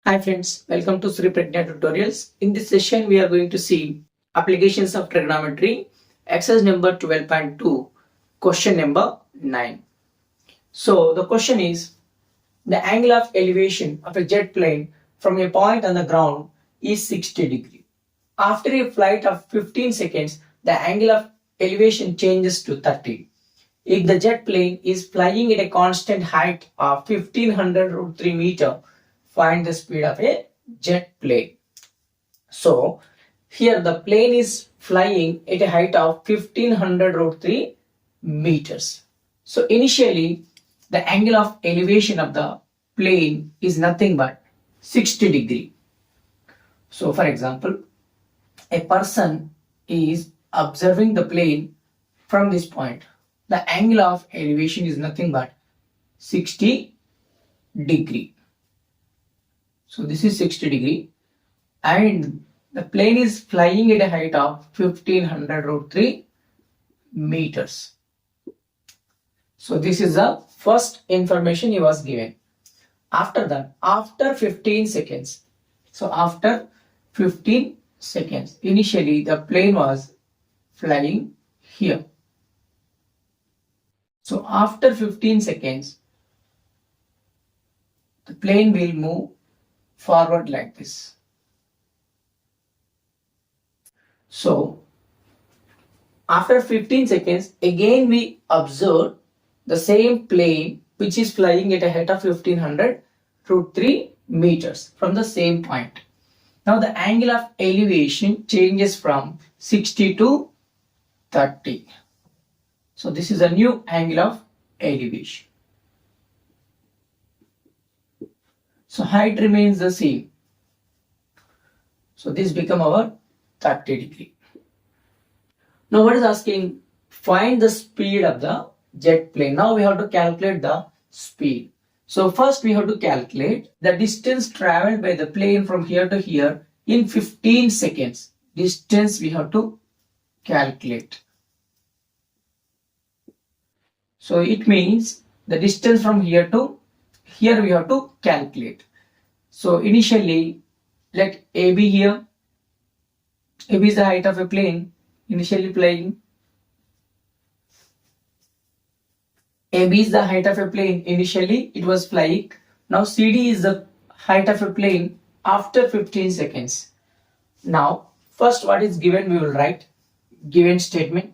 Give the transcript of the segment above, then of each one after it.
Hi friends, welcome to Sri Pragya Tutorials. In this session, we are going to see applications of trigonometry, exercise number 12.2, question number 9. So the question is, the angle of elevation of a jet plane from a point on the ground is 60 degrees. After a flight of 15 seconds, the angle of elevation changes to 30. If the jet plane is flying at a constant height of 1500 √3 meter, find the speed of a jet plane. So here the plane is flying at a height of 1500 √3 meters. So initially the angle of elevation of the plane is nothing but 60 degree. So for example, a person is observing the plane from this point. The angle of elevation is nothing but 60 degree. So this is 60 degree and the plane is flying at a height of 1500 √3 meters. So this is the first information he was given. After that, after 15 seconds, so after 15 seconds, initially the plane was flying here. So after 15 seconds, the plane will move forward like this. So after 15 seconds, again we observe the same plane which is flying at a height of 1500 √3 meters from the same point. Now the angle of elevation changes from 60 to 30. So this is a new angle of elevation. So height remains the same. So this become our 30 degree. Now what is asking? Find the speed of the jet plane. Now we have to calculate the speed. So first we have to calculate the distance traveled by the plane from here to here in 15 seconds. Distance we have to calculate. So it means the distance from here to here we have to calculate. So initially let AB here. AB is the height of a plane initially flying. AB is the height of a plane initially it was flying. Now CD is the height of a plane after 15 seconds. Now first what is given we will write given statement.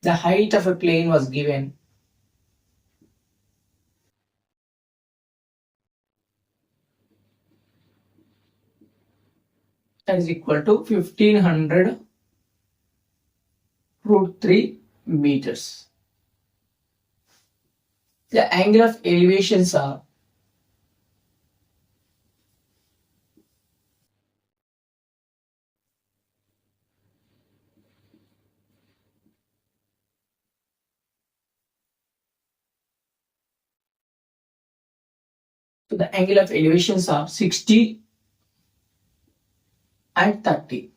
The height of a plane was given that is equal to 1500 √3 meters. The angle of elevations are so the angle of elevations are 60 and 30.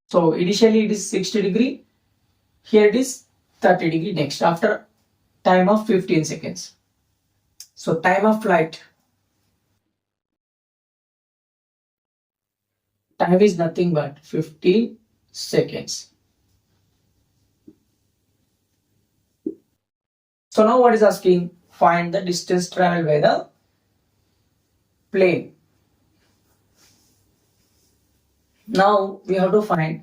So initially it is 60 degree. Here it is 30 degree next after time of 15 seconds. So time of flight. Time is nothing but 15 seconds. So now what is asking? Find the distance traveled by the plane. Now we have to find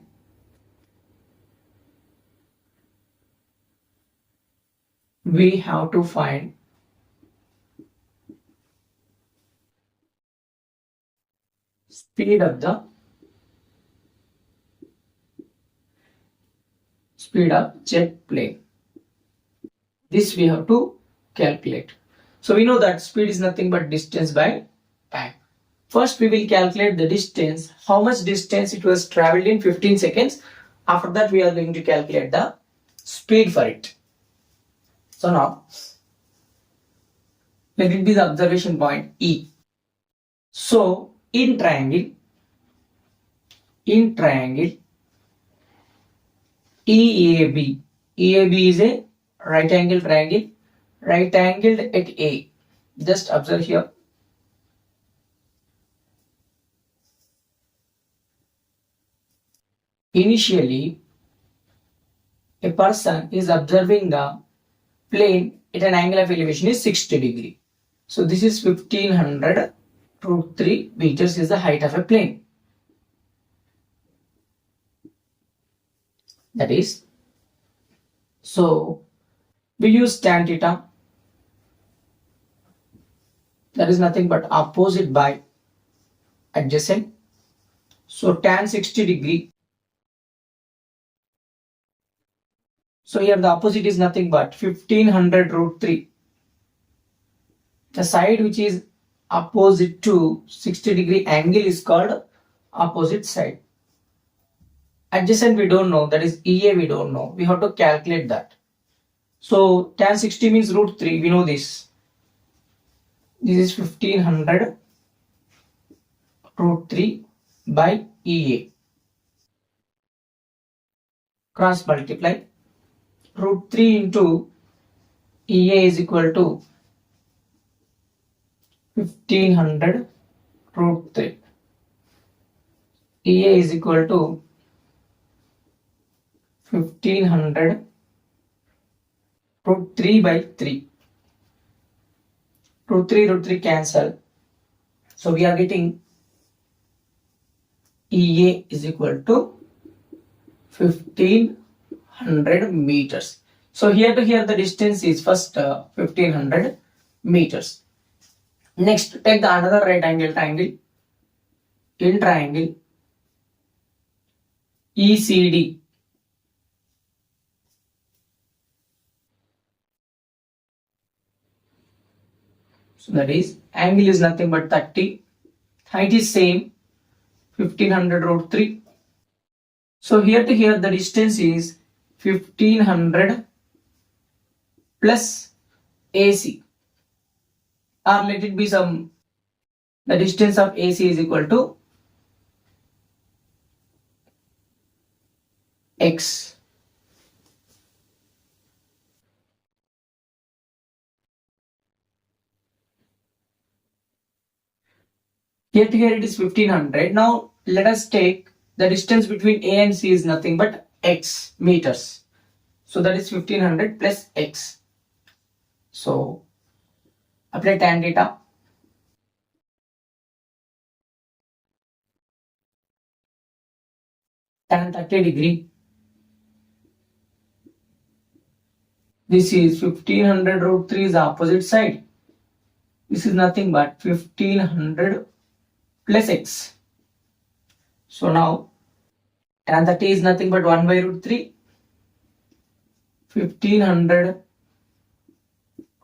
speed of jet plane. This we have to calculate. So we know that speed is nothing but distance by time. First we will calculate the distance, how much distance it was traveled in 15 seconds. After that we are going to calculate the speed for it. So now let it be the observation point E. So in triangle EAB. EAB is a right angle triangle, right angled at A. Just observe here. Initially, a person is observing the plane at an angle of elevation is 60 degree. So this is 1500 root 3 meters is the height of a plane. That is, so we use tan theta, that is nothing but opposite by adjacent. So tan 60 degree. So here the opposite is nothing but 1500 root 3. The side which is opposite to 60 degree angle is called opposite side. Adjacent we don't know, that is EA we don't know. We have to calculate that. So tan 60 means root 3, we know this. This is 1500 root 3 by EA. Cross multiply. Root 3 into EA is equal to 1500 root 3. EA is equal to 1500 root 3 by 3. Root 3 cancel. So we are getting EA is equal to 1500 meters. So here to here the distance is first 1500 meters. Next, take the another right angle triangle. In triangle ECD. So that is angle is nothing but 30. Height is same 1500 root 3. So here to here the distance is 1500 plus AC, or let it be some, the distance of AC is equal to X. Here to here it is 1500. Now let us take the distance between A and C is nothing but X meters. So that is 1500 plus X. So apply tan theta. Tan 30 degree. This is 1500 root 3 is the opposite side. This is nothing but 1500 plus X. So now tan 30 is nothing but 1 by root 3. 1500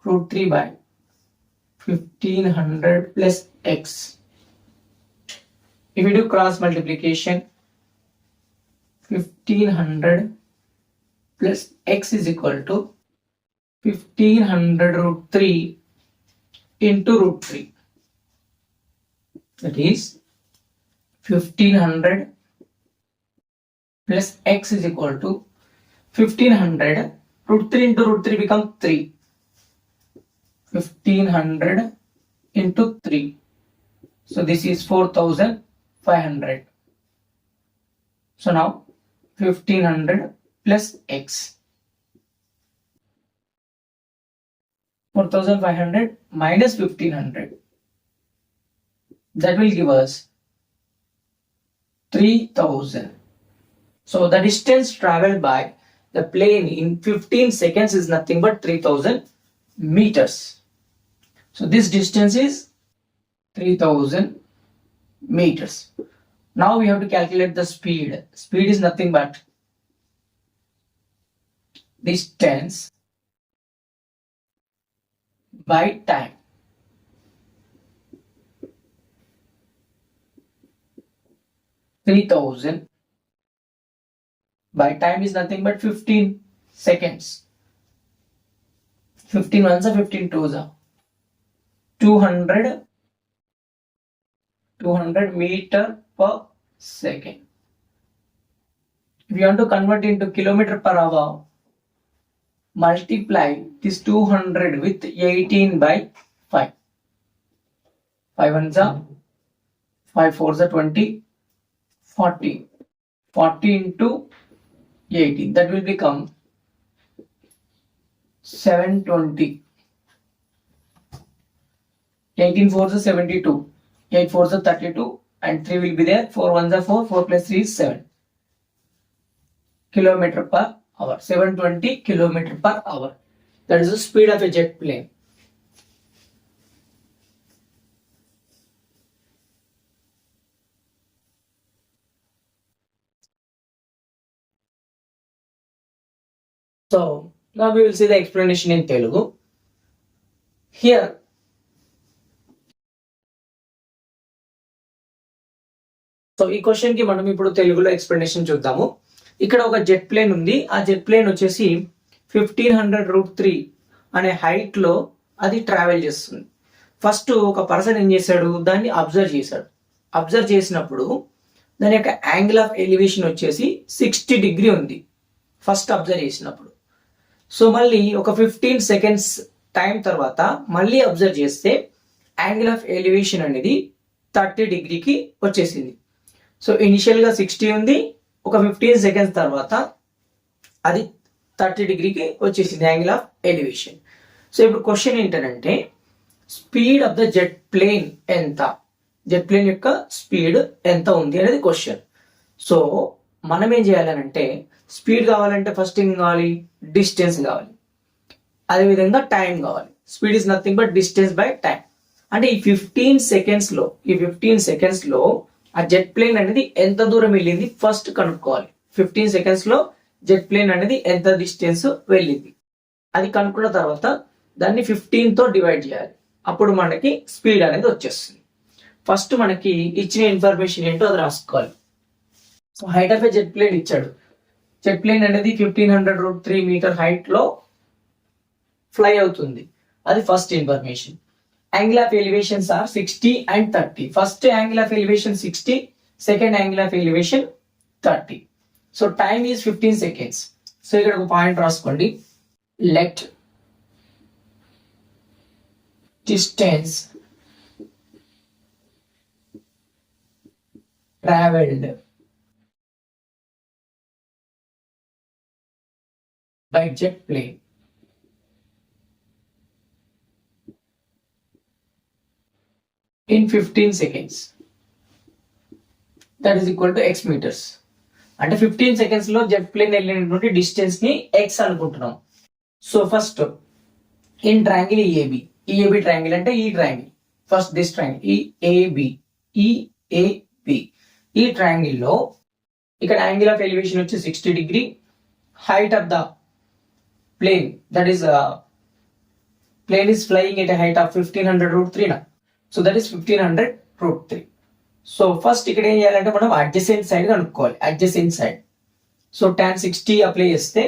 root 3 by 1500 plus X. If we do cross multiplication, 1500 plus X is equal to 1500 root 3 into root 3. That is 1500 plus X is equal to 1500 root 3 into root 3 becomes 3. 1500 into 3. So this is 4500. So now 1500 plus X. 4500 minus 1500. That will give us 3000. So the distance traveled by the plane in 15 seconds is nothing but 3000 meters. So this distance is 3000 meters. Now we have to calculate the speed. Speed is nothing but distance by time. Three thousand by time is nothing but 15 seconds. 15 ones are 15 twos are 200 meter per second. if you want to convert into kilometer per hour, multiply this 200 with 18 by 5. 5 ones are 5 fours are 20, 40. 40 into 18, that will become 720. 18 fours are 72, 8 fours are 32, and 3 will be there. 4 ones are 4, 4 plus 3 is 7 kilometer per hour. 720 kilometer per hour. That is the speed of a jet plane. So now we will see the explanation in Telugu. Here, so ఈ question కి మనం ఇప్పుడు తెలుగులో explanation చూద్దాము. ఇక్కడ ఒక jet plane ఉంది. ఆ జెట్ ప్లేన్ వచ్చేసి 1500√3 అనే హైట్ లో అది ట్రావెల్ చేస్తుంది. ఫస్ట్ ఒక పర్సన్ ఏం చేశాడు, దాన్ని అబ్జర్వ్ చేశాడు. అబ్జర్వ్ చేసినప్పుడు దాని యొక్క యాంగిల్ ఆఫ్ ఎలివేషన్ వచ్చేసి 60 డిగ్రీ ఉంది ఫస్ట్ అబ్జర్వ్ చేసినప్పుడు. సో మళ్ళీ ఒక 15 సెకండ్స్ టైం తర్వాత మళ్ళీ అబ్జర్వ్ చేస్తే యాంగిల్ ఆఫ్ ఎలివేషన్ అనేది 30 డిగ్రీకి వచ్చేసింది. సో ఇనిషియల్ గా 60 ఉంది, ఒక 15 సెకండ్స్ తర్వాత అది 30 డిగ్రీకి వచ్చేసింది యాంగిల్ ఆఫ్ ఎలివేషన్. సో ఇప్పుడు క్వశ్చన్ ఏంటంటే speed of the jet plane ఎంత, జెట్ ప్లేన్ యొక్క స్పీడ్ ఎంత ఉంది అనేది క్వశ్చన్. సో మనం ఏం చేయాలనంటే స్పీడ్ కావాలంటే ఫస్ట్ ఏం కావాలి, డిస్టెన్స్ కావాలి, అదేవిధంగా టైం కావాలి. Speed is nothing but distance by time. అంటే ఈ 15 సెకండ్స్ లో ఆ జెట్ ప్లేన్ అనేది ఎంత దూరం వెళ్ళింది ఫస్ట్ కనుక్కోవాలి. 15 సెకండ్స్ లో జెట్ ప్లేన్ అనేది ఎంత డిస్టెన్స్ వెళ్ళింది అది కనుక్కున్న తర్వాత దాన్ని 15 తో డివైడ్ చేయాలి. అప్పుడు మనకి స్పీడ్ అనేది వచ్చేస్తుంది. ఫస్ట్ మనకి ఇచ్చిన ఇన్ఫర్మేషన్ ఏంటో అది రాసుకోవాలి. So height of a jet plane ఇచ్చాడు. జెట్ ప్లేన్ అనేది 1500√3 మీటర్ హైట్ లో ఫ్లై అవుతుంది. అది first information. Angle of elevations are 60 and 30. First angle of elevation 60, second angle of elevation 30. So time is 15 seconds. So ఇక్కడ ఒక point రాసుకోండి. Let distance traveled by jet plane in 15 seconds, that is equal to x meters. అంటే 15 seconds లో jet plane వెళ్ళినటువంటి distance ని x అనుకుంటున్నాం. So first in triangle EAB triangle అంటే ఈ triangle, first this triangle EAB ఈ triangle లో ఇక్కడ యాంగిల్ ఆఫ్ ఎలివేషన్ వచ్చి 60 degree, height of the plane that is plane is flying at a height of 1500√3 నా. So that is 1500√3. So first ఇక్కడ ఏం చేయాలంటే మనం అడ్జసెంట్ సైడ్ కనుక్కోవాలి. Adjacent side. So tan 60 apply చేస్తే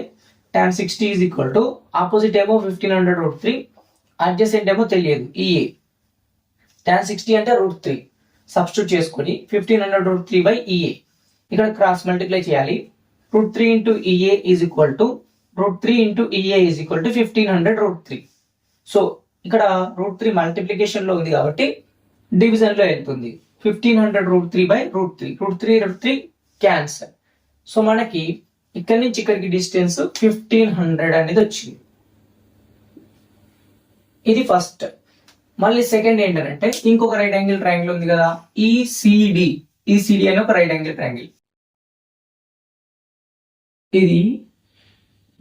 tan 60 is equal to opposite ఏమో 1500√3, adjacent ఏమో తెలియదు ఈఏ. tan 60 అంటే √3 సబ్స్టిట్యూట్ చేసుకొని 1500√3 బై ఈఏ ఇక్కడ క్రాస్ మల్టిప్లై చేయాలి. √3 into EA is equal to √3 into EA is equal to 1500√3. So ఇక్కడ √3 మల్టిప్లికేషన్ లో ఉంది కాబట్టి డివిజన్ లో వెళ్తుంది. 1500√3 బై √3 క్యాన్సల్. సో మనకి ఇక్కడ నుంచి ఇక్కడికి డిస్టెన్స్ 1500 అనేది వచ్చింది. ఇది ఫస్ట్. మళ్ళీ సెకండ్ ఏంటంటే ఇంకొక రైట్ యాంగిల్ ట్రయాంగిల్ ఉంది కదా, ఈసిడి అనే ఒక రైట్ యాంగిల్ ట్రయాంగిల్.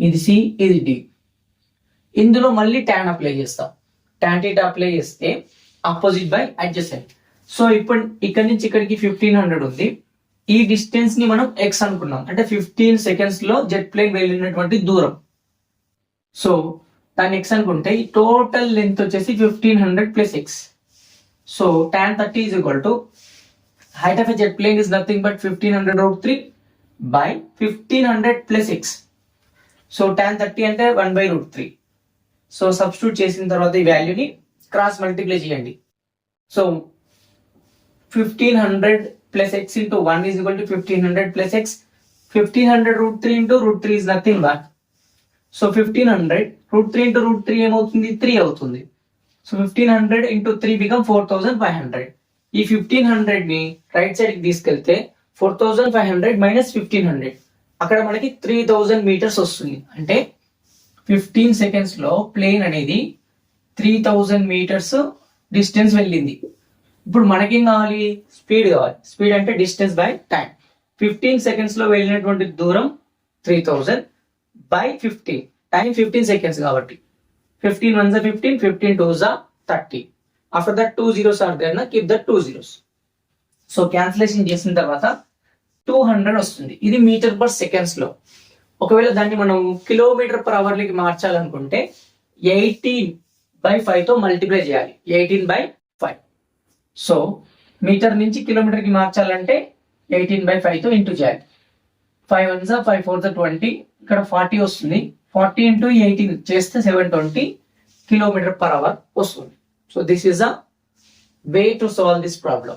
ఇది సి, ఇది డి. ఇందులో మళ్ళీ tan అప్లై చేస్తాం. tan θ అప్లై చేస్తే ఆపోజిట్ బై అడ్జసెంట్. సో ఇప్పుడు ఇక్కడ నుంచి ఇక్కడికి 1500 ఉంది. ఈ డిస్టెన్స్ ని మనం x అనుకున్నాం. అంటే 15 సెకండ్స్ లో జెట్ ప్లేన్ వెళ్ళినటువంటి దూరం. సో దాన్ని x అనుకుంటే ఈ టోటల్ లెంత్ వచ్చేసి 1500 plus x. So tan 30 is equal to height of a jet plane is nothing but 1500√3 by 1500 plus x. So tan 30 అంటే 1/√3. సో సబ్స్టిట్యూట్ చేసిన తర్వాత ఈ వాల్యూని క్రాస్ మల్టిప్లై చేయండి. So 1500 plus x into 1 is equal to 1500 plus x. 1500 root 3 into root 3 is nothing but. So 1500 root 3 into root 3 ఏమవుతుంది 3 అవుతుంది. So 1500 into 3 become 4500. ఈ 1500 ని రైట్ సైడ్ కి తీసుకెళ్తే 4500 మైనస్ 1500 అక్కడ మనకి 3000 మీటర్స్ వస్తుంది. అంటే 15 సెకండ్స్ లో ప్లేన్ అనేది 3000 మీటర్స్ డిస్టెన్స్ వెళ్ళింది. ఇప్పుడు మనకేం కావాలి, స్పీడ్ కావాలి. స్పీడ్ అంటే డిస్టెన్స్ బై టైం. 15 సెకండ్స్ లో వెళ్ళినటువంటి దూరం 3000 బై 15, టైం 15 సెకండ్స్ కాబట్టి 15 1 15, 15 2 30. After that 2 zeros are there, na keep that 2 zeros. So cancellation చేసిన తర్వాత 200 వస్తుంది. ఇది మీటర్ పర్ సెకండ్స్ లో. ఒకవేళ దాన్ని మనం కిలోమీటర్ పర్ అవర్ కి మార్చాలనుకుంటే 18/5 తో మల్టిప్లై చేయాలి. 18/5. సో మీటర్ నుంచి కిలోమీటర్ కి మార్చాలంటే 18/5 తో ఇంటూ చేయాలి. 5 1 5 4 20, ఇక్కడ 40 వస్తుంది. 40 into 18 చేస్తే 720 కిలోమీటర్ పర్ అవర్ వస్తుంది. So this is a way to solve this problem.